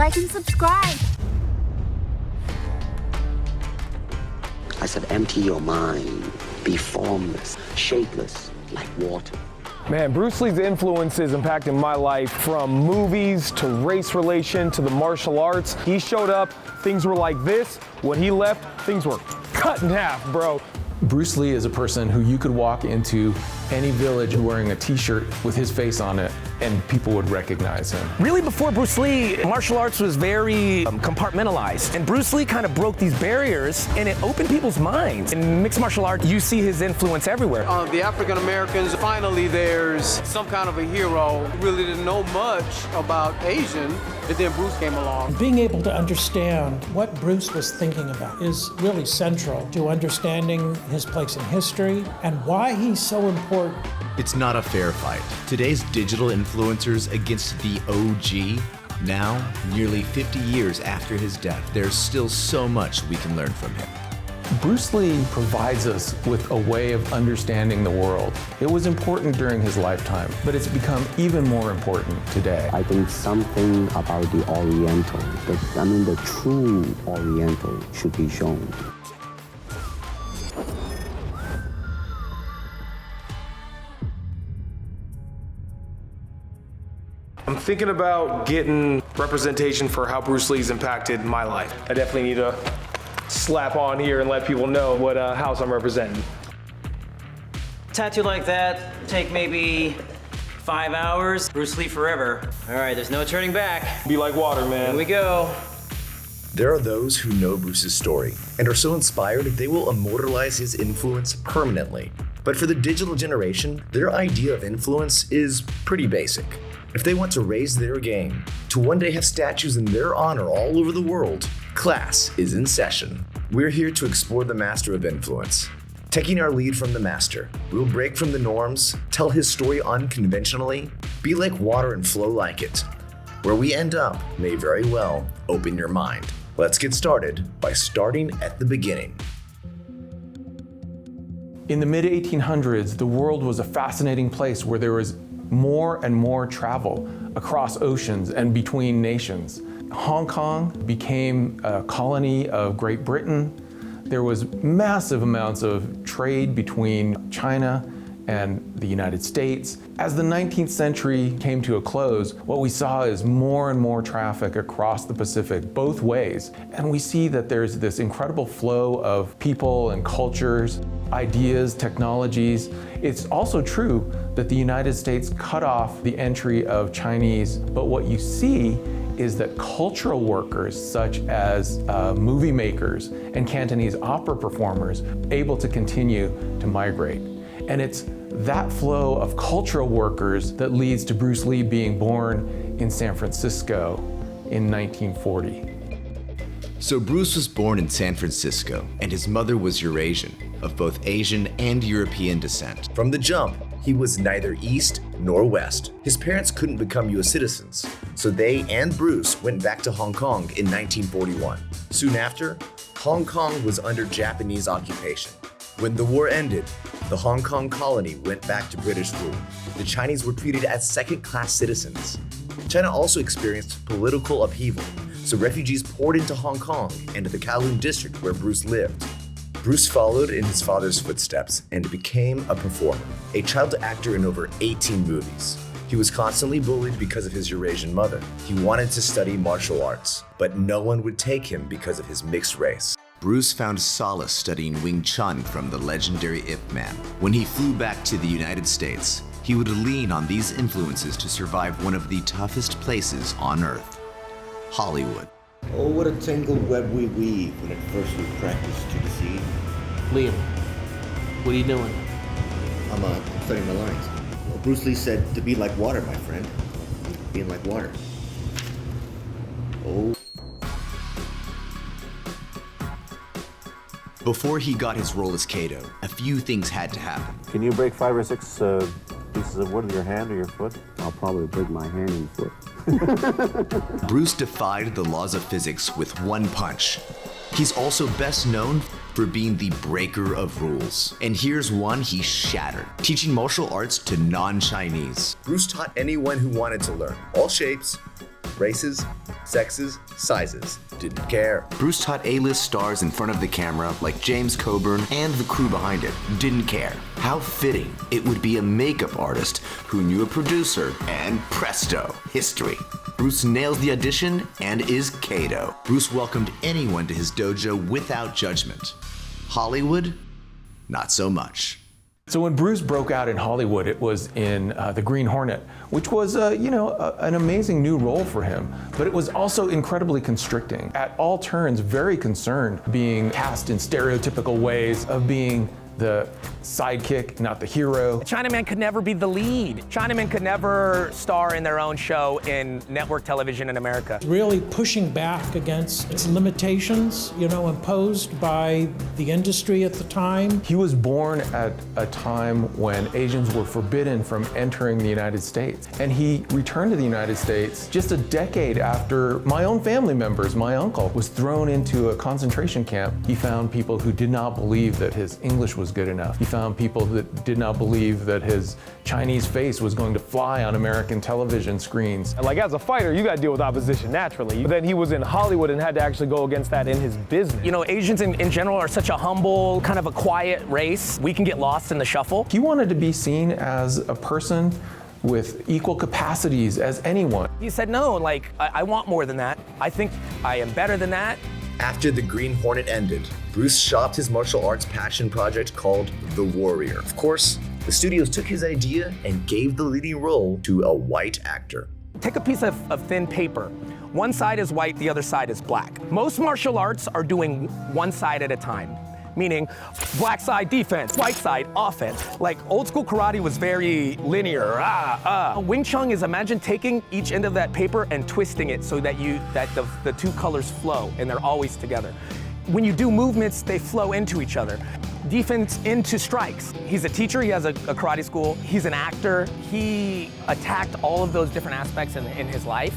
like and subscribe. I said, empty your mind, be formless, shapeless, like water. Man, Bruce Lee's influence is impacting my life from movies to race relation to the martial arts. He showed up, things were like this. When he left, things were cut in half, bro. Bruce Lee is a person who you could walk into any village wearing a t-shirt with his face on it and people would recognize him. Really, before Bruce Lee, martial arts was very compartmentalized. And Bruce Lee kind of broke these barriers and it opened people's minds. In mixed martial arts, you see his influence everywhere. The African Americans, finally there's some kind of a hero. Really didn't know much about Asian, but then Bruce came along. Being able to understand what Bruce was thinking about is really central to understanding his place in history and why he's so important. It's not a fair fight. Today's digital influencers against the OG. Now, nearly 50 years after his death, there's still so much we can learn from him. Bruce Lee provides us with a way of understanding the world. It was important during his lifetime, but it's become even more important today. I think something about the Oriental, the true Oriental should be shown. I'm thinking about getting representation for how Bruce Lee's impacted my life. I definitely need to slap on here and let people know what house I'm representing. Tattoo like that, take maybe 5 hours. Bruce Lee forever. All right, there's no turning back. Be like water, man. Here we go. There are those who know Bruce's story and are so inspired they will immortalize his influence permanently. But for the digital generation, their idea of influence is pretty basic. If they want to raise their game, to one day have statues in their honor all over the world, class is in session. We're here to explore the master of influence. Taking our lead from the master, we'll break from the norms, tell his story unconventionally, be like water and flow like it. Where we end up may very well open your mind. Let's get started by starting at the beginning. In the mid-1800s, the world was a fascinating place where there was more and more travel across oceans and between nations. Hong Kong became a colony of Great Britain. There was massive amounts of trade between China and the United States. As the 19th century came to a close, what we saw is more and more traffic across the Pacific, both ways. And we see that there's this incredible flow of people and cultures, ideas, technologies. It's also true that the United States cut off the entry of Chinese, but what you see is that cultural workers such as movie makers and Cantonese opera performers able to continue to migrate. And it's that flow of cultural workers that leads to Bruce Lee being born in San Francisco in 1940. So Bruce was born in San Francisco, and his mother was Eurasian, of both Asian and European descent. From the jump, he was neither East nor West. His parents couldn't become US citizens, so they and Bruce went back to Hong Kong in 1941. Soon after, Hong Kong was under Japanese occupation. When the war ended, the Hong Kong colony went back to British rule. The Chinese were treated as second-class citizens. China also experienced political upheaval, so refugees poured into Hong Kong and the Kowloon district where Bruce lived. Bruce followed in his father's footsteps and became a performer, a child actor in over 18 movies. He was constantly bullied because of his Eurasian mother. He wanted to study martial arts, but no one would take him because of his mixed race. Bruce found solace studying Wing Chun from the legendary Ip Man. When he flew back to the United States, he would lean on these influences to survive one of the toughest places on Earth, Hollywood. Oh, what a tangled web we weave when at first we practice to deceive. Liam, what are you doing? I'm studying my lines. Well, Bruce Lee said to be like water, my friend. Being like water. Oh. Before he got his role as Kato, a few things had to happen. Can you break 5 or 6 pieces of wood with your hand or your foot? I'll probably break my hand and foot. Bruce defied the laws of physics with one punch. He's also best known for being the breaker of rules. And here's one he shattered, teaching martial arts to non-Chinese. Bruce taught anyone who wanted to learn, all shapes, Races, sexes, sizes. Didn't care. Bruce taught A-list stars in front of the camera like James Coburn and the crew behind it. Didn't care. How fitting it would be a makeup artist who knew a producer, and presto, history. Bruce nails the audition and is Kato. Bruce welcomed anyone to his dojo without judgment. Hollywood, not so much. So when Bruce broke out in Hollywood, it was in The Green Hornet, which was, an amazing new role for him. But it was also incredibly constricting. At all turns, very concerned being cast in stereotypical ways of being the sidekick, not the hero. Chinaman could never be the lead. Chinaman could never star in their own show in network television in America. Really pushing back against its limitations, imposed by the industry at the time. He was born at a time when Asians were forbidden from entering the United States. And he returned to the United States just a decade after my own family members, my uncle, was thrown into a concentration camp. He found people who did not believe that his English was good enough. He found people that did not believe that his Chinese face was going to fly on American television screens. Like, as a fighter, you got to deal with opposition naturally. But then he was in Hollywood and had to actually go against that in his business. Asians in general are such a humble, kind of a quiet race. We can get lost in the shuffle. He wanted to be seen as a person with equal capacities as anyone. He said, no, I want more than that. I think I am better than that. After The Green Hornet ended, Bruce shopped his martial arts passion project called The Warrior. Of course, the studios took his idea and gave the leading role to a white actor. Take a piece of thin paper. One side is white, the other side is black. Most martial arts are doing one side at a time, meaning black side defense, white side offense. Like old school karate was very linear. Wing Chun is, imagine taking each end of that paper and twisting it so that the two colors flow and they're always together. When you do movements, they flow into each other. Defense into strikes. He's a teacher, he has a karate school, he's an actor. He attacked all of those different aspects in his life,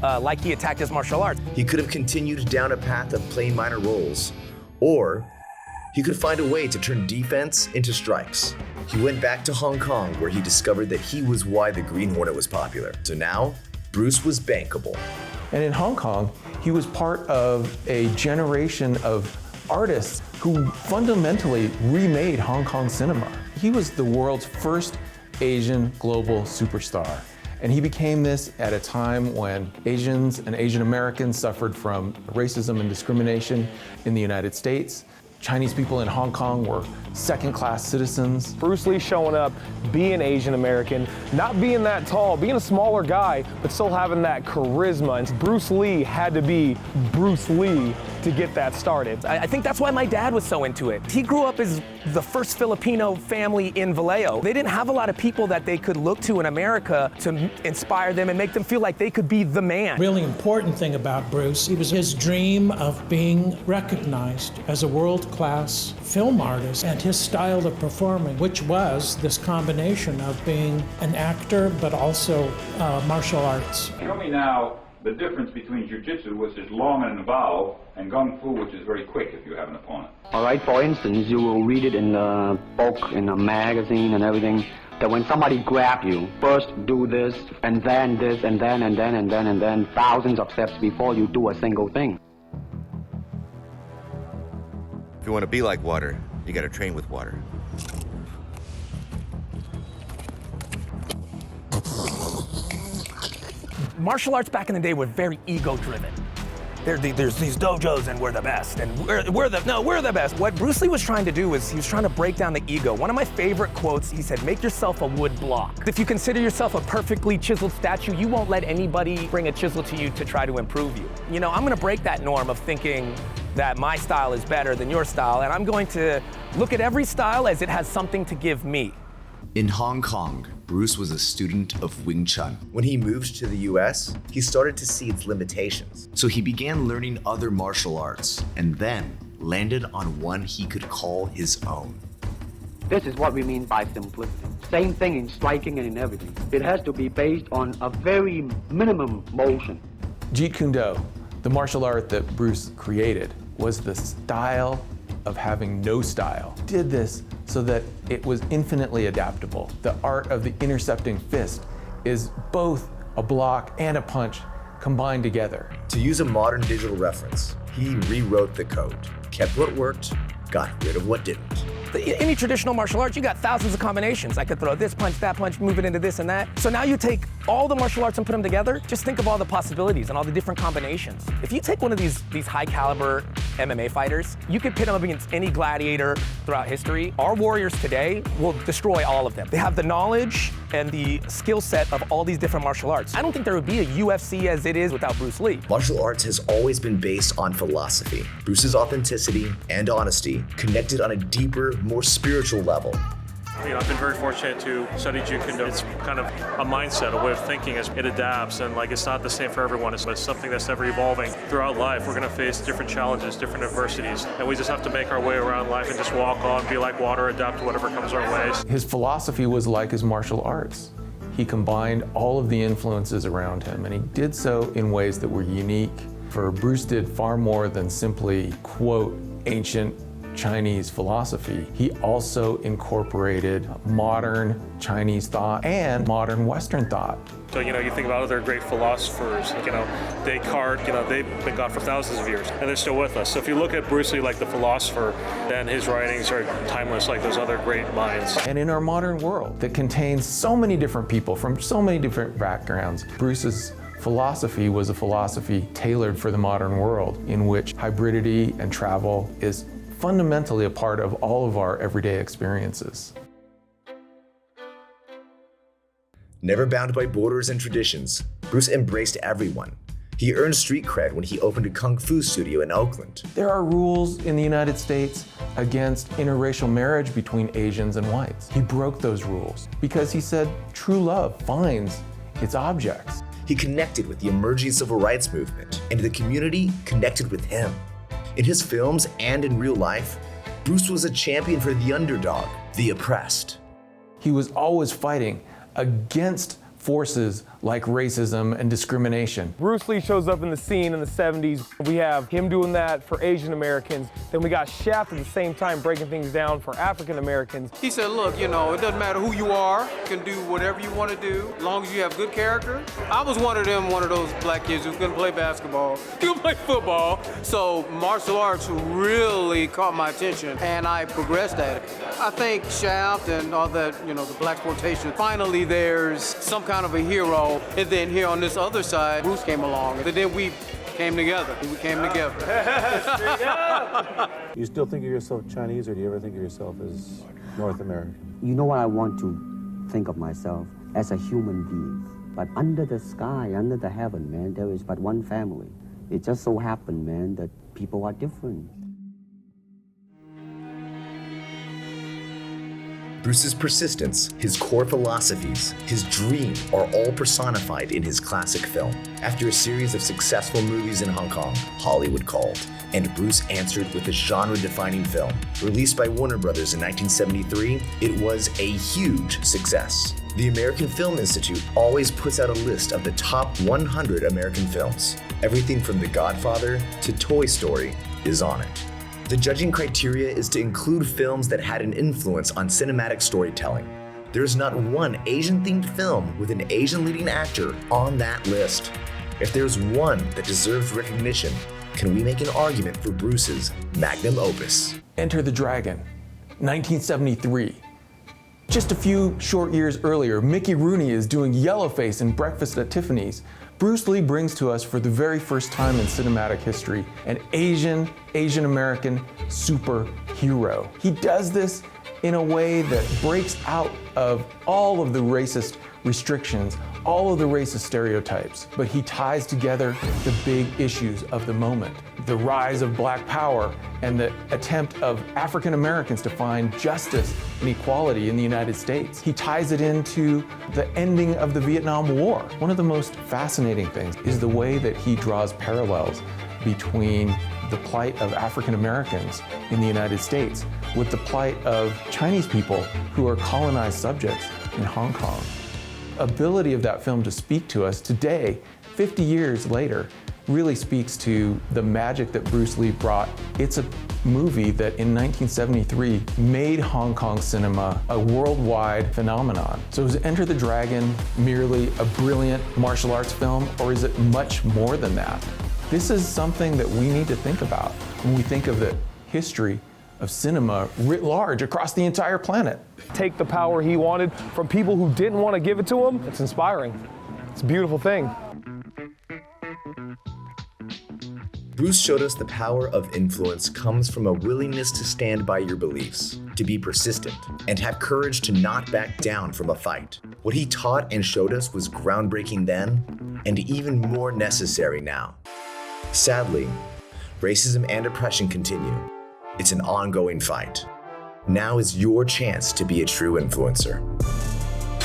like he attacked his martial arts. He could have continued down a path of playing minor roles, or he could find a way to turn defense into strikes. He went back to Hong Kong, where he discovered that he was why the Green Hornet was popular. So now, Bruce was bankable. And in Hong Kong, he was part of a generation of artists who fundamentally remade Hong Kong cinema. He was the world's first Asian global superstar. And he became this at a time when Asians and Asian Americans suffered from racism and discrimination in the United States. Chinese people in Hong Kong were second-class citizens. Bruce Lee showing up, being Asian American, not being that tall, being a smaller guy, but still having that charisma. And Bruce Lee had to be Bruce Lee to get that started. I think that's why my dad was so into it. He grew up as the first Filipino family in Vallejo. They didn't have a lot of people that they could look to in America to inspire them and make them feel like they could be the man. Really important thing about Bruce, it was his dream of being recognized as a world-class film artist, and his style of performing, which was this combination of being an actor but also martial arts. Show me now the difference between jiu-jitsu, which is long and involved, and gung fu, which is very quick if you have an opponent. All right, for instance, you will read it in a book, in a magazine and everything, that when somebody grab you, first do this, and then this, and then, and then, and then, and then, thousands of steps before you do a single thing. If you want to be like water, you got to train with water. Martial arts back in the day were very ego-driven. There's these dojos and we're the best, and we're the best. What Bruce Lee was trying to do was he was trying to break down the ego. One of my favorite quotes, he said, make yourself a wood block. If you consider yourself a perfectly chiseled statue, you won't let anybody bring a chisel to you to try to improve you. I'm gonna break that norm of thinking that my style is better than your style, and I'm going to look at every style as it has something to give me. In Hong Kong, Bruce was a student of Wing Chun. When he moved to the US, he started to see its limitations. So he began learning other martial arts, and then landed on one he could call his own. This is what we mean by simplicity. Same thing in striking and in everything. It has to be based on a very minimum motion. Jeet Kune Do, the martial art that Bruce created, was the style of having no style. Did this so that it was infinitely adaptable. The art of the intercepting fist is both a block and a punch combined together. To use a modern digital reference, he rewrote the code, kept what worked, got rid of what didn't. Any traditional martial arts, you got thousands of combinations. I could throw this punch, that punch, move it into this and that. So now you take all the martial arts and put them together. Just think of all the possibilities and all the different combinations. If you take one of these high caliber MMA fighters, you could pit them up against any gladiator throughout history. Our warriors today will destroy all of them. They have the knowledge and the skill set of all these different martial arts. I don't think there would be a UFC as it is without Bruce Lee. Martial arts has always been based on philosophy. Bruce's authenticity and honesty connected on a deeper, more spiritual level. You know, I've been very fortunate to study Jeet Kune Do. It's kind of a mindset, a way of thinking as it adapts, and like it's not the same for everyone. It's something that's ever evolving. Throughout life, we're going to face different challenges, different adversities, and we just have to make our way around life and just walk on, be like water, adapt to whatever comes our way. His philosophy was like his martial arts. He combined all of the influences around him, and he did so in ways that were unique. For Bruce did far more than simply quote ancient Chinese philosophy. He also incorporated modern Chinese thought and modern Western thought. So, you know, you think about other great philosophers, like, you know, Descartes, you know, they've been gone for thousands of years, and they're still with us. So if you look at Bruce Lee like the philosopher, then his writings are timeless like those other great minds. And in our modern world that contains so many different people from so many different backgrounds, Bruce's philosophy was a philosophy tailored for the modern world, in which hybridity and travel is fundamentally a part of all of our everyday experiences. Never bound by borders and traditions, Bruce embraced everyone. He earned street cred when he opened a kung fu studio in Oakland. There are rules in the United States against interracial marriage between Asians and whites. He broke those rules because he said true love finds its objects. He connected with the emerging civil rights movement, and the community connected with him. In his films and in real life, Bruce was a champion for the underdog, the oppressed. He was always fighting against forces like racism and discrimination. Bruce Lee shows up in the scene in the 70s. We have him doing that for Asian Americans. Then we got Shaft at the same time breaking things down for African Americans. He said, look, you know, it doesn't matter who you are, you can do whatever you want to do, as long as you have good character. I was one of those black kids who couldn't play basketball, couldn't play football. So martial arts really caught my attention, and I progressed at it. I think Shaft and all that, you know, the black exploitation, finally there's some kind of a hero. And then here on this other side, Bruce came along, and then we came together. We came together. You still think of yourself Chinese, or do you ever think of yourself as North American? You know what, I want to think of myself as a human being. But under the sky, under the heaven, man, there is but one family. It just so happened, man, that people are different. Bruce's persistence, his core philosophies, his dream are all personified in his classic film. After a series of successful movies in Hong Kong, Hollywood called, and Bruce answered with a genre-defining film. Released by Warner Brothers in 1973, it was a huge success. The American Film Institute always puts out a list of the top 100 American films. Everything from The Godfather to Toy Story is on it. The judging criteria is to include films that had an influence on cinematic storytelling. There's not one Asian-themed film with an Asian leading actor on that list. If there's one that deserves recognition, can we make an argument for Bruce's magnum opus? Enter the Dragon, 1973. Just a few short years earlier, Mickey Rooney is doing Yellowface in Breakfast at Tiffany's. Bruce Lee brings to us for the very first time in cinematic history an Asian American superhero. He does this in a way that breaks out of all of the racist restrictions, all of the racist stereotypes, but he ties together the big issues of the moment. The rise of Black power and the attempt of African Americans to find justice and equality in the United States. He ties it into the ending of the Vietnam War. One of the most fascinating things is the way that he draws parallels between the plight of African Americans in the United States with the plight of Chinese people who are colonized subjects in Hong Kong. Ability of that film to speak to us today, 50 years later, really speaks to the magic that Bruce Lee brought. It's a movie that in 1973 made Hong Kong cinema a worldwide phenomenon. So is Enter the Dragon merely a brilliant martial arts film, or is it much more than that? This is something that we need to think about when we think of the history of cinema writ large across the entire planet. Take the power he wanted from people who didn't want to give it to him. It's inspiring. It's a beautiful thing. Bruce showed us the power of influence comes from a willingness to stand by your beliefs, to be persistent, and have courage to not back down from a fight. What he taught and showed us was groundbreaking then, and even more necessary now. Sadly, racism and oppression continue. It's an ongoing fight. Now is your chance to be a true influencer.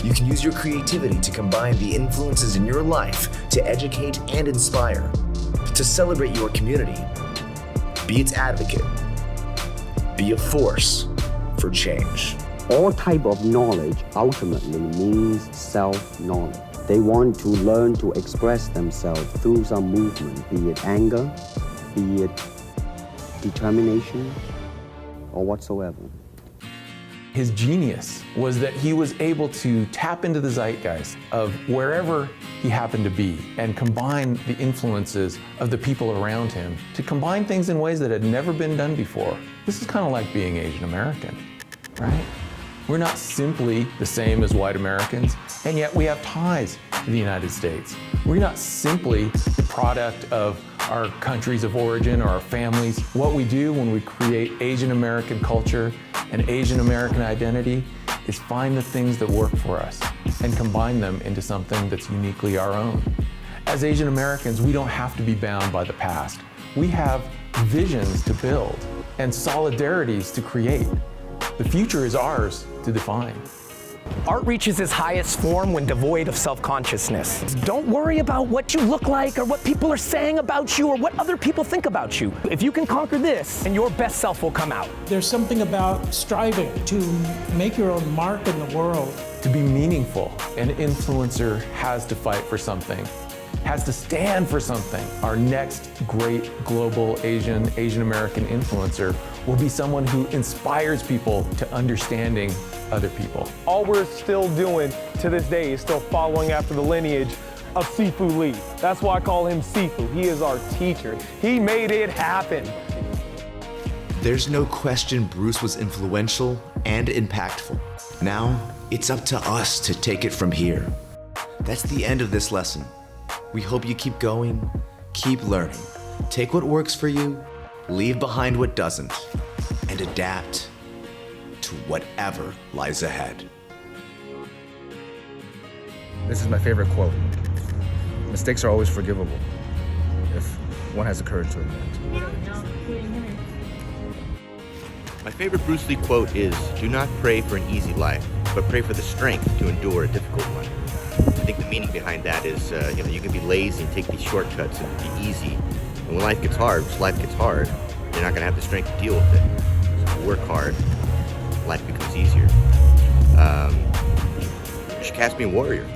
You can use your creativity to combine the influences in your life to educate and inspire, to celebrate your community, be its advocate, be a force for change. All type of knowledge ultimately means self-knowledge. They want to learn to express themselves through some movement, be it anger, be it determination, or whatsoever. His genius was that he was able to tap into the zeitgeist of wherever he happened to be and combine the influences of the people around him to combine things in ways that had never been done before. This is kind of like being Asian American, right? We're not simply the same as white Americans, and yet we have ties to the United States. We're not simply the product of our countries of origin or our families. What we do when we create Asian American culture and Asian American identity is find the things that work for us and combine them into something that's uniquely our own. As Asian Americans, we don't have to be bound by the past. We have visions to build and solidarities to create. The future is ours to define. Art reaches its highest form when devoid of self-consciousness. Don't worry about what you look like or what people are saying about you or what other people think about you. If you can conquer this, then your best self will come out. There's something about striving to make your own mark in the world. To be meaningful, an influencer has to fight for something, has to stand for something. Our next great global Asian American influencer will be someone who inspires people to understanding other people. All we're still doing to this day is still following after the lineage of Sifu Lee. That's why I call him Sifu. He is our teacher. He made it happen. There's no question Bruce was influential and impactful. Now, it's up to us to take it from here. That's the end of this lesson. We hope you keep going, keep learning. Take what works for you, leave behind what doesn't, and adapt to whatever lies ahead. This is my favorite quote. Mistakes are always forgivable if one has the courage to admit. My favorite Bruce Lee quote is, "Do not pray for an easy life, but pray for the strength to endure a difficult one." I think the meaning behind that is, you can be lazy and take these shortcuts and be easy. And when life gets hard, you're not going to have the strength to deal with it. So if you work hard, life becomes easier. You should cast me a warrior.